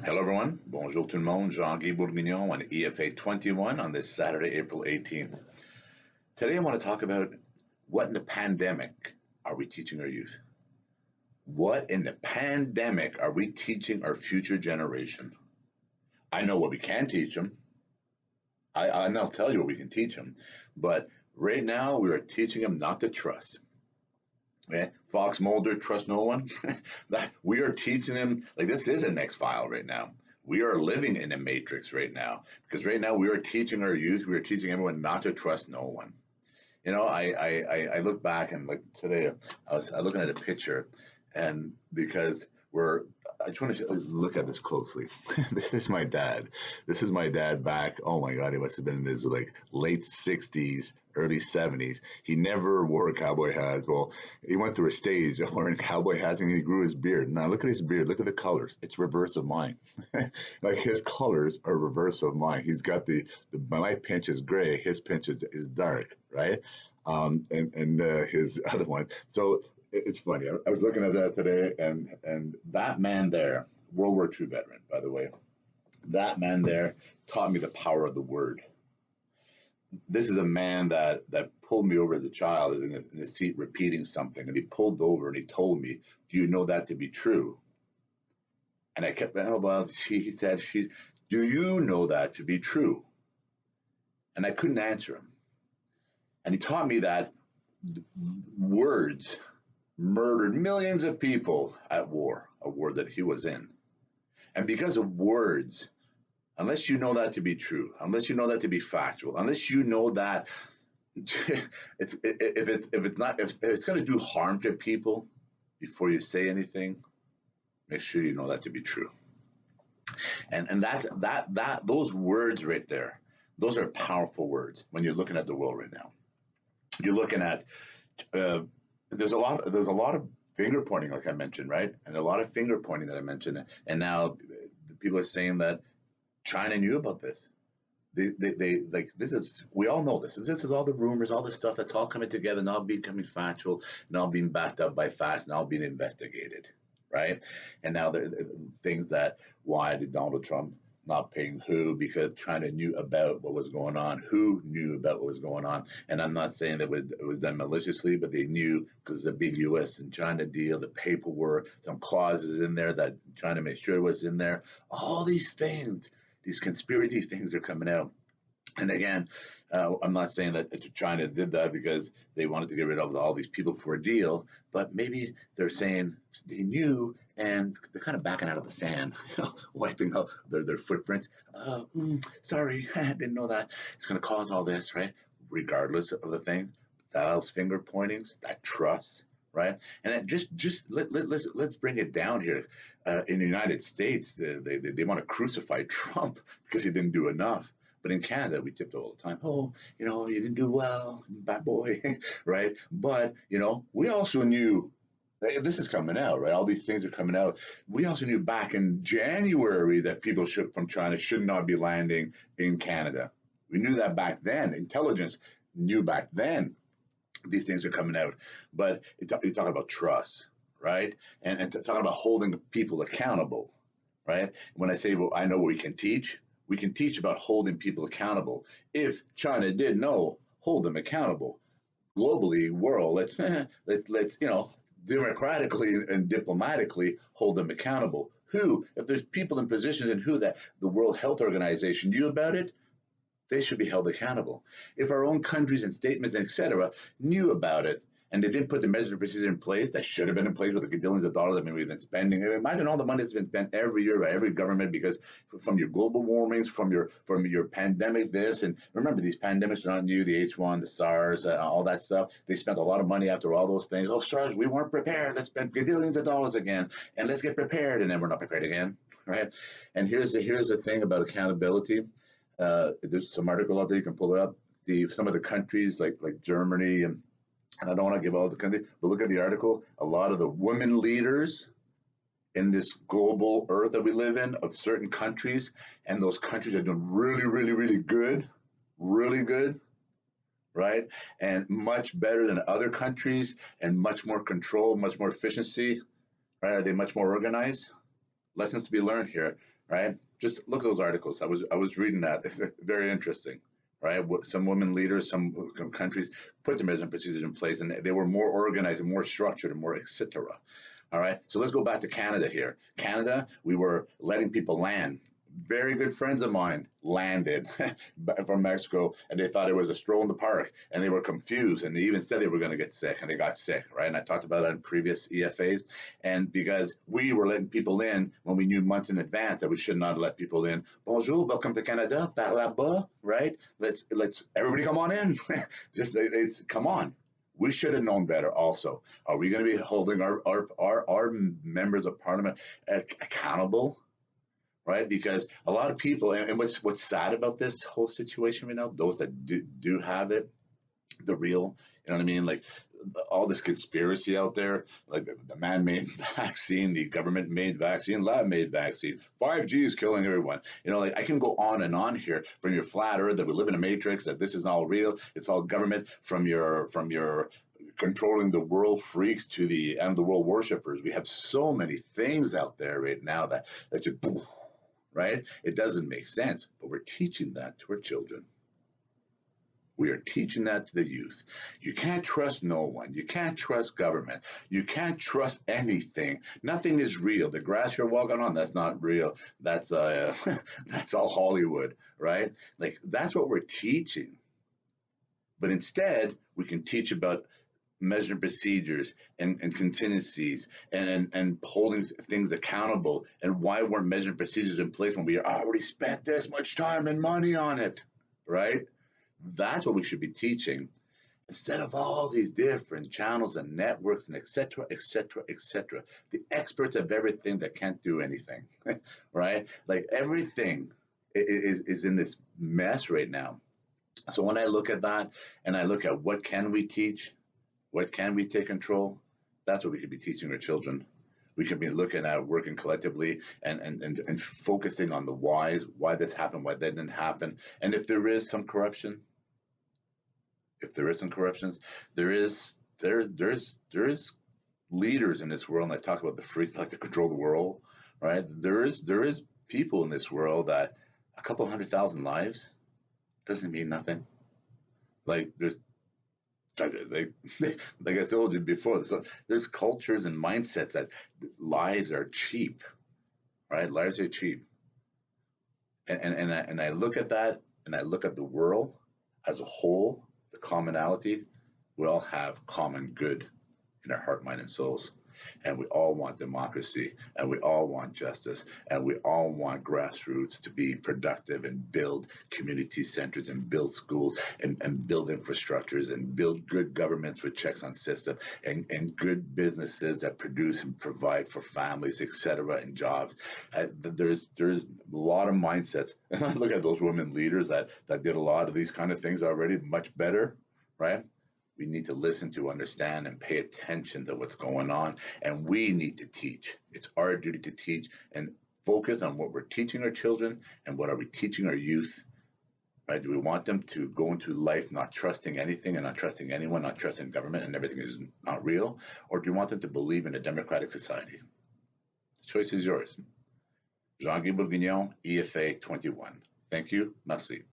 Hello everyone, bonjour tout le monde, Jean-Guy Bourguignon on EFA21 on this Saturday, April 18th. Today I want to talk about what in the pandemic are we teaching our youth? What in the pandemic are we teaching our future generation? I know what we can teach them. I'll tell you what we can teach them. But right now we are teaching them not to trust. Yeah, Fox Mulder, trust no one. We are teaching them, like, this is an X-file right now. We are living in a matrix right now because right now we are teaching our youth, we are teaching everyone not to trust no one. You know, I look back and, like, today I was looking at a picture, and because I just want to look at this closely. This is my dad. This is my dad back. Oh my God, he must have been in his like late 60s, early 70s. He never wore cowboy hats. Well, he went through a stage of wearing cowboy hats and he grew his beard. Now look at his beard. Look at the colors. It's reverse of mine. Like, his colors are reverse of mine. He's got my pinch is gray. His pinch is dark, right? And his other one. So it's funny. I was looking at that today, and that man there, World War II veteran, by the way, that man there taught me the power of the word. This is a man that pulled me over as a child in the seat repeating something, and he pulled over and he told me, "Do you know that to be true?" And I kept, oh, well, he said, "Do you know that to be true?" And I couldn't answer him. And he taught me that words murdered millions of people at war, a war that he was in. And because of words, unless you know that to be true, unless you know that to be factual, unless you know that if it's going to do harm to people before you say anything, make sure you know that to be true. And those words right there, those are powerful words when you're looking at the world right now. You're looking at there's a lot of finger pointing, like I mentioned, right? And a lot of finger pointing that I mentioned. And now people are saying that China knew about this. They like, this is, we all know this. This is all the rumors, all the stuff that's all coming together, now becoming factual, now being backed up by facts, now being investigated, right? And now there things that, why did Donald Trump not paying who? Because China knew about what was going on. Who knew about what was going on? And I'm not saying that it was done maliciously, but they knew because the big U.S. and China deal, the paperwork, some clauses in there that trying to make sure it was in there. All these things, these conspiracy things are coming out. And again, I'm not saying that China did that because they wanted to get rid of all these people for a deal, but maybe they're saying they knew and they're kind of backing out of the sand, wiping out their footprints. Sorry, I didn't know that. It's going to cause all this, right? Regardless of the thing, those finger pointings, that trust, right? And that let's bring it down here. In the United States, they want to crucify Trump because he didn't do enough. But in Canada, we tipped all the time. Oh, you didn't do well, bad boy, right? But, we also knew, this is coming out, right? All these things are coming out. We also knew back in January that people from China should not be landing in Canada. We knew that back then. Intelligence knew back then these things are coming out. But you're talking about trust, right? And talking about holding people accountable, right? When I say, well, I know what we can teach about holding people accountable. If China did know, hold them accountable. Globally, world, let's democratically and diplomatically hold them accountable. Who, if there's people in positions and who that the World Health Organization knew about it, they should be held accountable. If our own countries and statements, etc., knew about it and they didn't put the measures and procedures in place that should have been in place with the gazillions of dollars that we've been spending. Imagine all the money that's been spent every year by every government because from your global warmings, from your pandemic, this, and remember, these pandemics are not new, the H1, the SARS, all that stuff. They spent a lot of money after all those things. Oh, SARS, we weren't prepared. Let's spend gazillions of dollars again, and let's get prepared, and then we're not prepared again, right? And here's the thing about accountability. There's some article out there, you can pull it up. Some of the countries like Germany and I don't want to give all the countries, but look at the article. A lot of the women leaders in this global earth that we live in of certain countries, and those countries are doing really, really, really good, right? And much better than other countries, and much more control, much more efficiency, right? Are they much more organized? Lessons to be learned here. right? Just look at those articles. I was reading that. It's very interesting, right? Some women leaders, some countries put the measurement procedures in place, and they were more organized and more structured and more etc. All right. So let's go back to Canada here. Canada, we were letting people land. Very good friends of mine landed from Mexico, and they thought it was a stroll in the park, and they were confused, and they even said they were going to get sick, and they got sick, right? And I talked about that in previous EFAs, and because we were letting people in when we knew months in advance that we should not let people in. Bonjour, welcome to Canada, par là-bas, right? Let's everybody come on in. Just it's come on. We should have known better also. Are we going to be holding our members of parliament accountable, right? Because a lot of people, and what's sad about this whole situation right now, those that do have it, the real, you know what I mean? Like all this conspiracy out there, like the man-made vaccine, the government-made vaccine, lab-made vaccine, 5G is killing everyone. You know, like I can go on and on here from your flat earth that we live in a matrix, that this is all real, it's all government, from your controlling the world freaks to the end of the world worshippers. We have so many things out there right now that just, right? It doesn't make sense, but we're teaching that to our children. We are teaching that to the youth. You can't trust no one. You can't trust government. You can't trust anything. Nothing is real. The grass you're walking on, that's not real. That's that's all Hollywood, right? Like that's what we're teaching. But instead, we can teach about measuring procedures and contingencies and holding things accountable, and why weren't measuring procedures in place when we already spent this much time and money on it, right? That's what we should be teaching, instead of all these different channels and networks and etc. etc. etc. The experts of everything that can't do anything, right? Like everything is in this mess right now. So when I look at that and I look at what can we teach, what can we take control, that's what we could be teaching our children. We could be looking at working collectively and focusing on the whys, why this happened, why that didn't happen. And if there is some corruption, if there is some corruptions, there is leaders in this world, and I talk about the freaks like to control the world, right? There is people in this world that a couple 100,000 lives doesn't mean nothing. Like there's like like I told you before, so there's cultures and mindsets that lives are cheap, right? Lives are cheap, and I look at that, and I look at the world as a whole, the commonality. We all have common good in our heart, mind, and souls. And we all want democracy, and we all want justice, and we all want grassroots to be productive and build community centers and build schools and build infrastructures and build good governments with checks on system and good businesses that produce and provide for families, etc., and jobs. There's a lot of mindsets. And I look at those women leaders that did a lot of these kind of things already much better, right? We need to listen to, understand, and pay attention to what's going on. And we need to teach. It's our duty to teach and focus on what we're teaching our children and what are we teaching our youth. Right? Do we want them to go into life not trusting anything and not trusting anyone, not trusting government, and everything is not real? Or do you want them to believe in a democratic society? The choice is yours. Jean-Guy Bourguignon, EFA 21. Thank you. Merci.